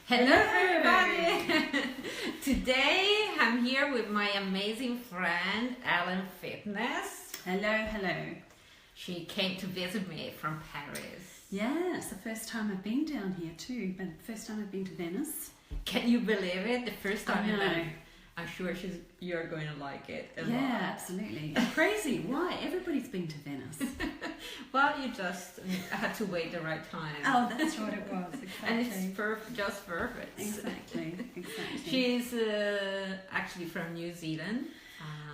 Hello everybody! Today I'm here with my amazing friend Helen Fitness. Hello. She came to visit me from Paris. Yeah, it's the first time I've been down here too, but first time I've been to Venice. Can you believe it? The first time. I know. I'm sure you're going to like it a lot. Yeah, absolutely. It's crazy. Why? Everybody's been to Venice. Well, you just had to wait the right time. Oh, that's what it was. Exactly. And it's just perfect. Exactly. She's actually from New Zealand.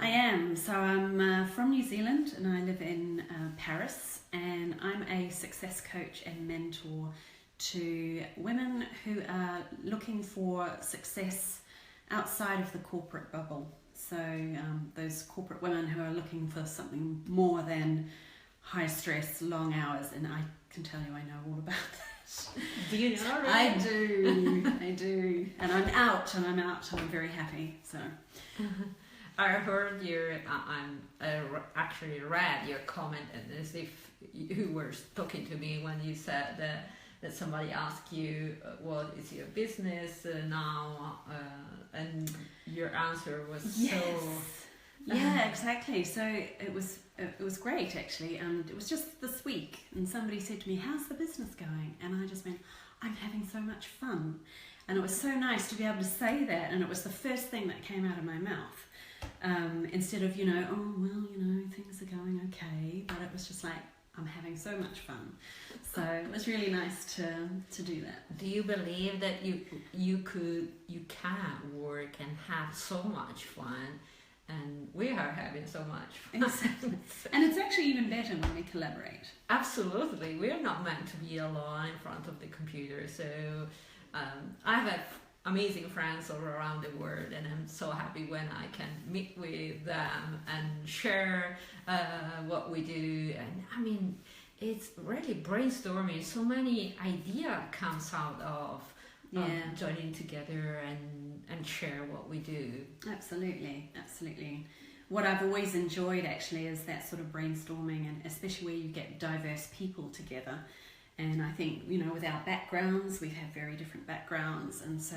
I am. So I'm from New Zealand and I live in Paris, and I'm a success coach and mentor to women who are looking for success outside of the corporate bubble. So those corporate women who are looking for something more than high stress, long hours, and I can tell you I know all about that. Do you know? Really? I do. And I'm out and I'm very happy. So I heard actually read your comment, and as if you were talking to me when you said that somebody asked you what is your business now, and your answer was yes. Yeah, exactly. So it was great actually, and it was just this week, and somebody said to me, "How's the business going?" And I just went, "I'm having so much fun," and it was so nice to be able to say that, and it was the first thing that came out of my mouth. Instead of, oh, well, things are going okay, but it was just like, I'm having so much fun. So it was really nice to do that. Do you believe that you can work and have so much fun, and we are having so much fun? Exactly. And it's actually even better when we collaborate. Absolutely. We're not meant to be alone in front of the computer. So I have amazing friends all around the world, and I'm so happy when I can meet with them and share what we do. And I mean, it's really brainstorming. So many ideas comes out of joining together and share what we do. Absolutely. What I've always enjoyed actually is that sort of brainstorming, and especially where you get diverse people together. And I think, with our backgrounds, we have very different backgrounds, and so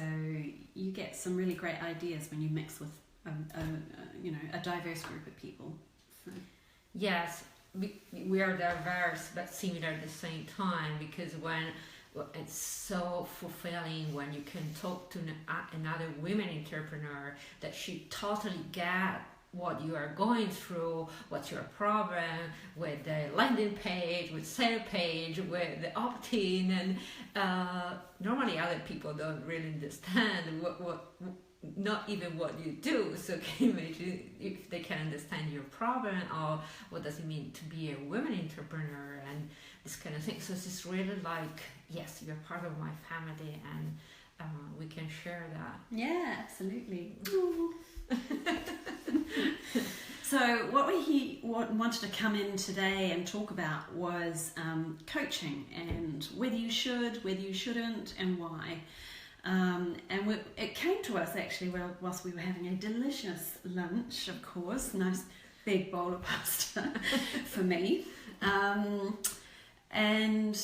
you get some really great ideas when you mix with a diverse group of people. So. Yes, we are diverse but similar at the same time, because it's so fulfilling when you can talk to another women entrepreneur that she totally gets what you are going through, what's your problem with the landing page, with sale page, with the opt-in, and normally other people don't really understand what not even what you do. So can you imagine if they can understand your problem, or what does it mean to be a women entrepreneur and this kind of thing. So it's just really like, yes, you're part of my family, and we can share that. Yeah, absolutely. So what we wanted to come in today and talk about was coaching, and whether you should, whether you shouldn't, and why. It came to us actually whilst we were having a delicious lunch, of course, nice big bowl of pasta for me. And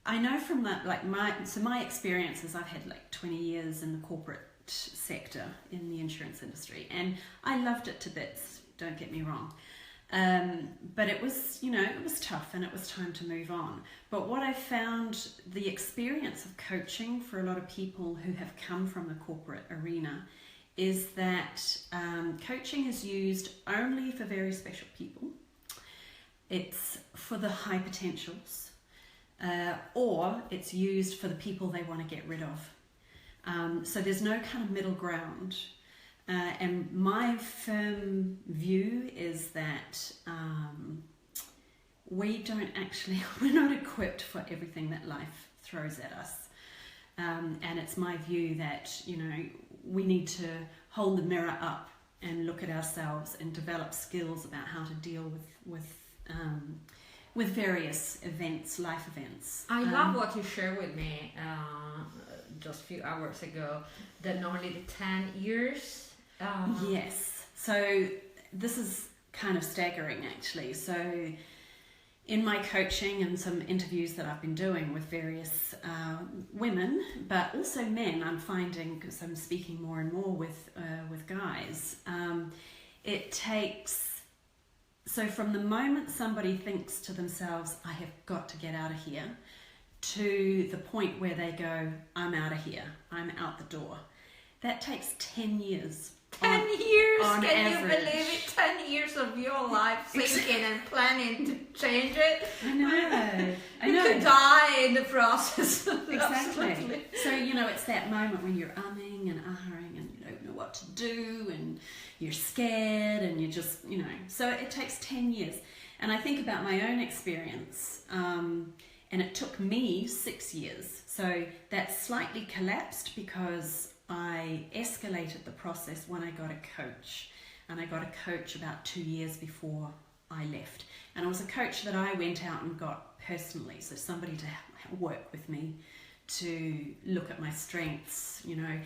I know from that, my experiences, I've had 20 years in the corporate sector in the insurance industry, and I loved it to bits, don't get me wrong, but it was it was tough, and it was time to move on. But what I found, the experience of coaching for a lot of people who have come from the corporate arena, is that coaching is used only for very special people. It's for the high potentials, or it's used for the people they want to get rid of. So there's no kind of middle ground, and my firm view is that we're not equipped for everything that life throws at us, and it's my view that we need to hold the mirror up and look at ourselves and develop skills about how to deal with various events, life events. I love what you shared with me just a few hours ago, that normally the 10 years. Yes. So this is kind of staggering actually. So in my coaching and some interviews that I've been doing with various women, but also men, I'm finding, because I'm speaking more and more with guys, it takes, so from the moment somebody thinks to themselves, I have got to get out of here, to the point where they go, I'm out of here, I'm out the door, that takes 10 years. 10 years? On Can average. you believe it? 10 years of your life thinking and planning to change it. I know. You could die in the process. Exactly. Absolutely. So, you know, it's that moment when you're umming and ahhing and you don't know what to do and you're scared and you just, you know. So it takes 10 years. And I think about my own experience, and it took me 6 years. So that slightly collapsed because I escalated the process when I got a coach, and I got a coach about 2 years before I left, and it was a coach that I went out and got personally, so somebody to work with me, to look at my strengths, you know,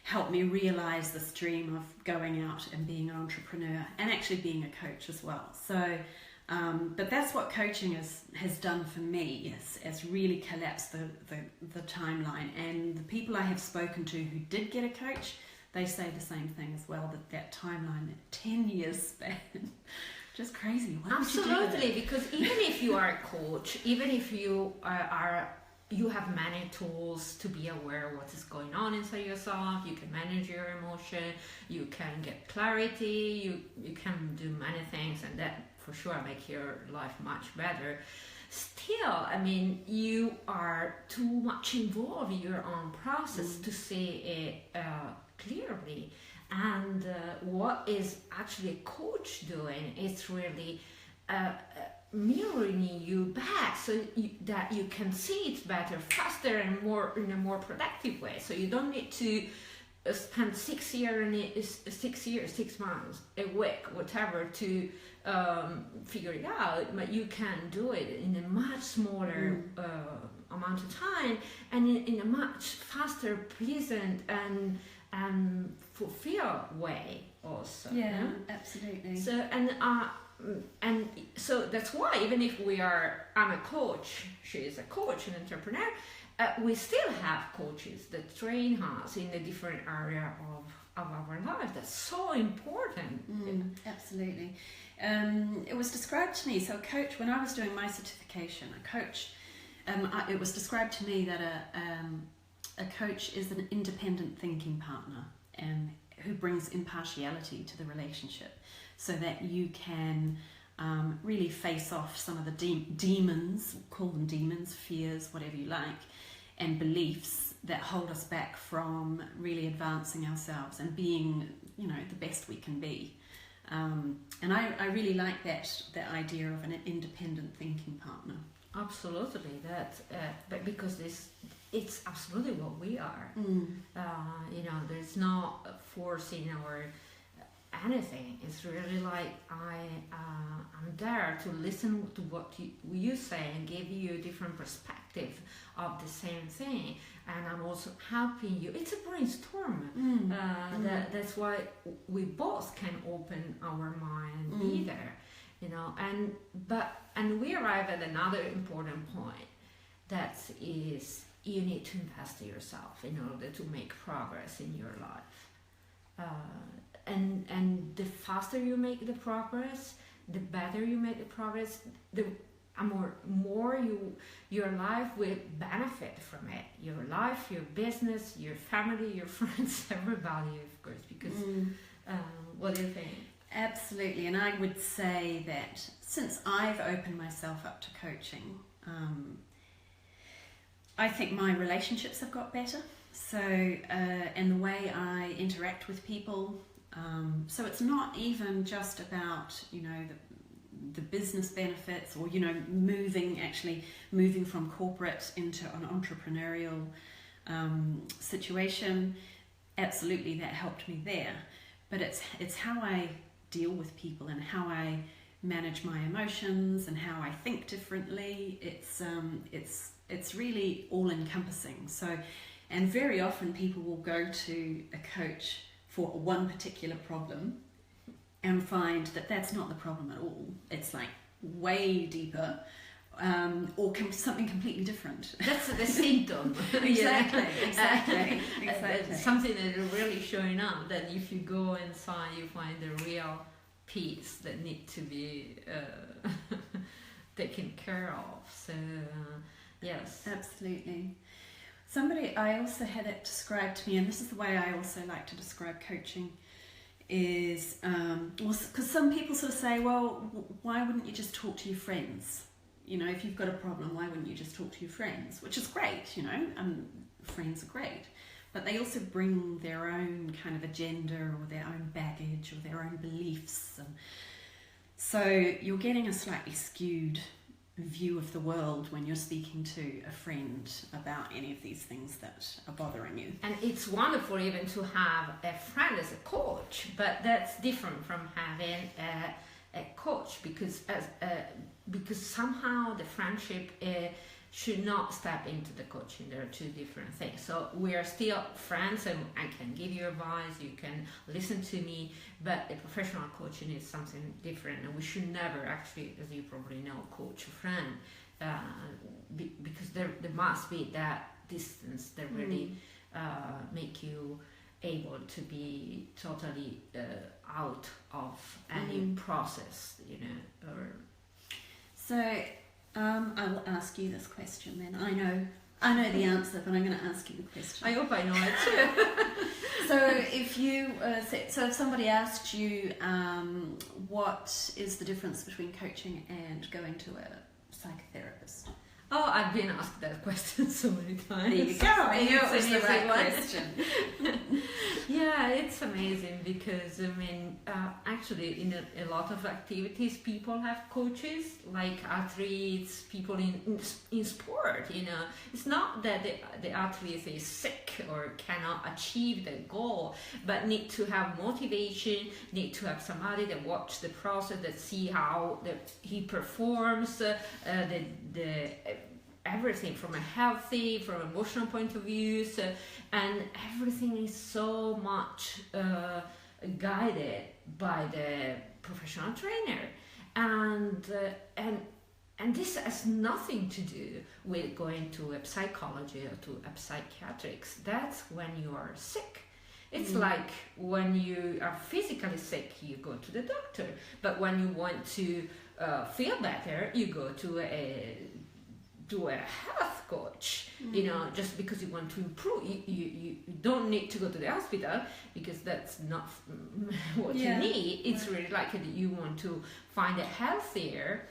help me realize this dream of going out and being an entrepreneur and actually being a coach as well. So but that's what coaching has done for me, has really collapsed the timeline. And the people I have spoken to who did get a coach, they say the same thing as well, that timeline, that 10 years span, just crazy. Why would you do that? Absolutely, because even if you are a coach, even if you you have many tools to be aware of what is going on inside yourself, you can manage your emotion, you can get clarity, you can do many things, and that for sure make your life much better. Still, I mean, you are too much involved in your own process to see it clearly. And what is actually a coach doing is really mirroring you back, so that you can see it better, faster, and more in a more productive way. So you don't need to spend 6 years, 6 months, a week, whatever, to figure it out, but you can do it in a much smaller amount of time, and in a much faster, pleasant, and fulfilled way also. Yeah, absolutely. So and so that's why, even if I'm a coach, she is a coach, an entrepreneur, we still have coaches that train us in a different area of our life. That's so important. Absolutely. It was described to me, so a coach, when I was doing my certification, it was described to me that a coach is an independent thinking partner, and who brings impartiality to the relationship, so that you can really face off some of the demons, call them demons, fears, whatever you like, and beliefs that hold us back from really advancing ourselves and being, you know, the best we can be. And I really like that idea of an independent thinking partner. Absolutely, but because it's absolutely what we are. You know, there's no forcing or anything. It's really like I'm there to listen to what you say and give you a different perspective of the same thing, and I'm also helping you. It's a brainstorm. That's why we both can open our mind and be there, you know. And we arrive at another important point, that is, you need to invest in yourself in order to make progress in your life. And the faster you make the progress, the better you make the progress, the more your life will benefit from it. Your life, your business, your family, your friends, everybody, of course. Because what do you think? Absolutely, and I would say that since I've opened myself up to coaching, I think my relationships have got better. So, and the way I interact with people. So it's not even just about, you know, the business benefits, or, you know, moving from corporate into an entrepreneurial situation. Absolutely, that helped me there. But it's how I deal with people and how I manage my emotions and how I think differently. It's really all encompassing. So, and very often people will go to a coach for one particular problem and find that that's not the problem at all. It's like way deeper. something completely different. That's the symptom. Exactly. Something that is really showing up, that if you go inside, you find the real piece that need to be taken care of. So, yes. Absolutely. I also had it described to me, and this is the way I also like to describe coaching, is, because some people sort of say, well, why wouldn't you just talk to your friends? You know, if you've got a problem, why wouldn't you just talk to your friends? Which is great, you know, friends are great. But they also bring their own kind of agenda or their own baggage or their own beliefs. And so you're getting a slightly skewed view of the world when you're speaking to a friend about any of these things that are bothering you. And it's wonderful even to have a friend as a coach, but that's different from having a coach, because somehow the friendship should not step into the coaching. There are two different things. So we are still friends, and I can give you advice, you can listen to me, but a professional coaching is something different, and we should never actually, as you probably know, coach a friend, because there must be that distance that really make you able to be totally out of any process, you know. So I will ask you this question then. I know the answer, but I'm going to ask you the question. I hope I know it too. So if somebody asked you, what is the difference between coaching and going to a psychotherapist? Oh, I've been asked that question so many times. There you go. I knew it was the right question. Yeah, it's amazing because, I mean, actually in a lot of activities, people have coaches, like athletes, people in sport, you know. It's not that the athlete is sick or cannot achieve the goal, but need to have motivation, need to have somebody that watch the process, that see how he performs, everything from emotional point of view, and everything is so much guided by the professional trainer, and this has nothing to do with going to a psychology or to a psychiatrics. That's when you are sick. It's like when you are physically sick, you go to the doctor, but when you want to feel better, you go to a health coach, you know, just because you want to improve. You don't need to go to the hospital, because that's not what you need. It's really like you want to find a healthier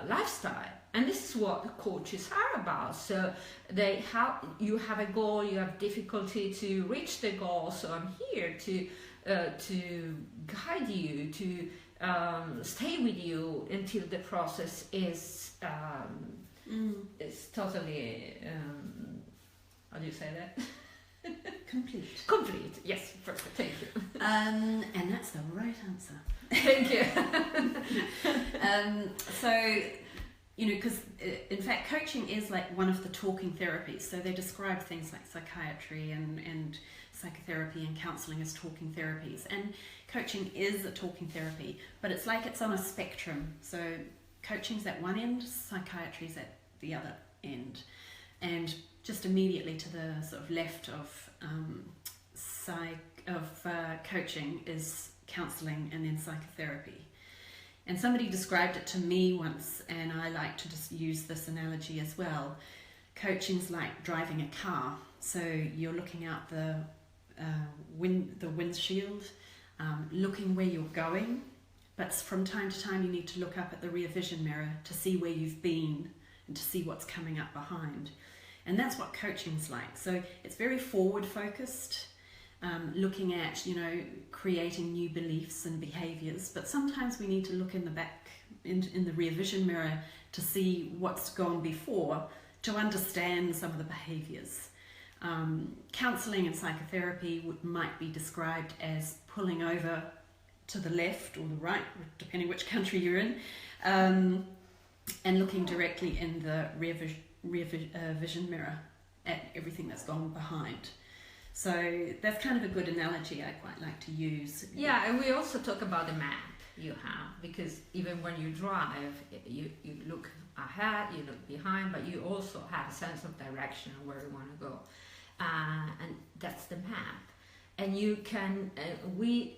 lifestyle, and this is what coaches are about. So you have a goal, you have difficulty to reach the goal, so I'm here to guide you, to stay with you until the process is it's totally how do you say that? Complete, yes, perfect, thank you. And that's the right answer. Thank you. So, you know, because in fact coaching is like one of the talking therapies. So they describe things like psychiatry and psychotherapy and counselling as talking therapies, and coaching is a talking therapy, but it's like it's on a spectrum. So coaching's at one end, psychiatry's at the other end, and just immediately to the sort of left of coaching is counselling and then psychotherapy. And somebody described it to me once, and I like to just use this analogy as well. Coaching's like driving a car, so you're looking out the windshield, looking where you're going, but from time to time you need to look up at the rear vision mirror to see where you've been and to see what's coming up behind. And that's what coaching's like. So it's very forward focused, looking at, you know, creating new beliefs and behaviors, but sometimes we need to look in the back, in the rear vision mirror, to see what's gone before, to understand some of the behaviors. Counselling and psychotherapy might be described as pulling over to the left or the right, depending which country you're in, and looking directly in the rear vision mirror at everything that's gone behind. So that's kind of a good analogy I quite like to use. Yeah, and we also talk about the map you have, because even when you drive, you look ahead, you look behind, but you also have a sense of direction of where you want to go. And that's the map. And you can, we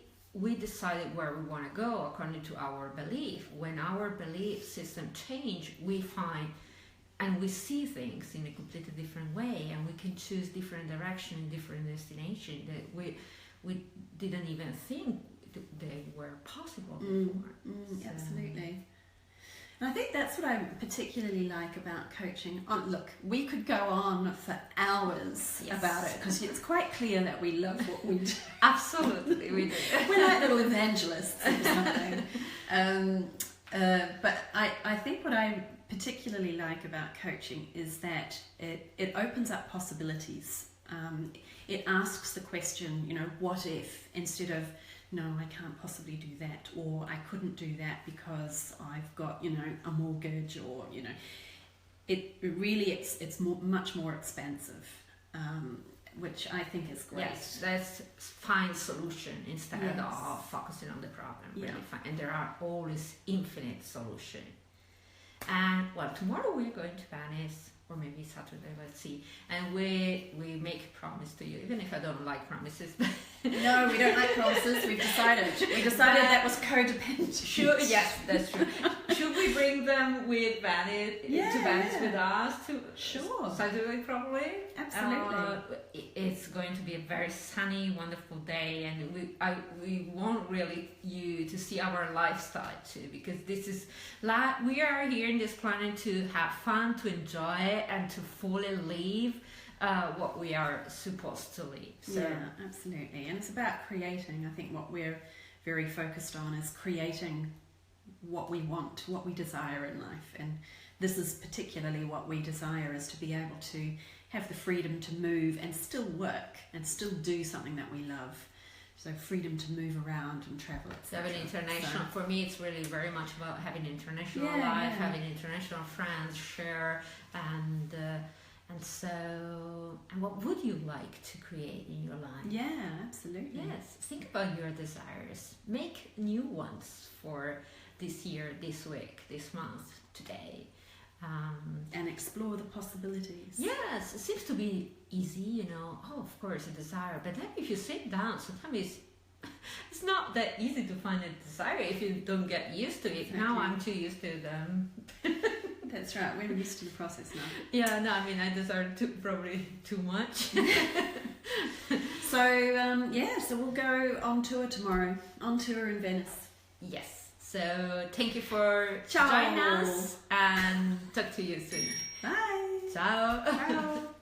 decided where we want to go according to our belief. When our belief system change, we find and we see things in a completely different way, and we can choose different direction, different destination that we didn't even think they were possible before. So. Absolutely. And I think that's what I particularly like about coaching. Oh, look, we could go on for hours about it, because it's quite clear that we love what we do. Absolutely, we do. We're like little evangelists or something. But I think what I particularly like about coaching is that it opens up possibilities. It asks the question, what if, instead of, no, I can't possibly do that, or I couldn't do that because I've got, a mortgage, or, it really, it's much more expansive, which I think is great. Yes, let's find solution instead of focusing on the problem. Yeah. Really find, and there are always infinite solution. And well, tomorrow we're going to Venice, or maybe Saturday, let's see. And we make a promise to you, even if I don't like promises. No, we don't like promises. We decided that was codependent. Sure, yes, that's true. Should we bring them with Venice to Venice with us? Sure. Saturday, probably. Absolutely. It's going to be a very sunny, wonderful day, and we want really you to see our lifestyle too, because this is we are here in this planet to have fun, to enjoy it, and to fully live what we are supposed to live. So. Yeah, absolutely. And it's about creating. I think what we're very focused on is creating what we want, what we desire in life. And this is particularly what we desire, is to be able to have the freedom to move and still work and still do something that we love. So freedom to move around and travel, etc. Having international, for me, it's really very much about having international life, having international friends, share, and what would you like to create in your life? Yeah, absolutely. Yes, think about your desires. Make new ones for this year, this week, this month, today. And explore the possibilities. Yes, it seems to be easy, oh, of course, a desire. But then if you sit down, sometimes it's not that easy to find a desire if you don't get used to it. Exactly. Now I'm too used to them. That's right, we're used to the process now. Yeah, no, I mean, I desire probably too much. So we'll go on tour tomorrow, on tour in Venice. Yes. So thank you for Ciao. joining us, and talk to you soon. Bye. Ciao. Ciao.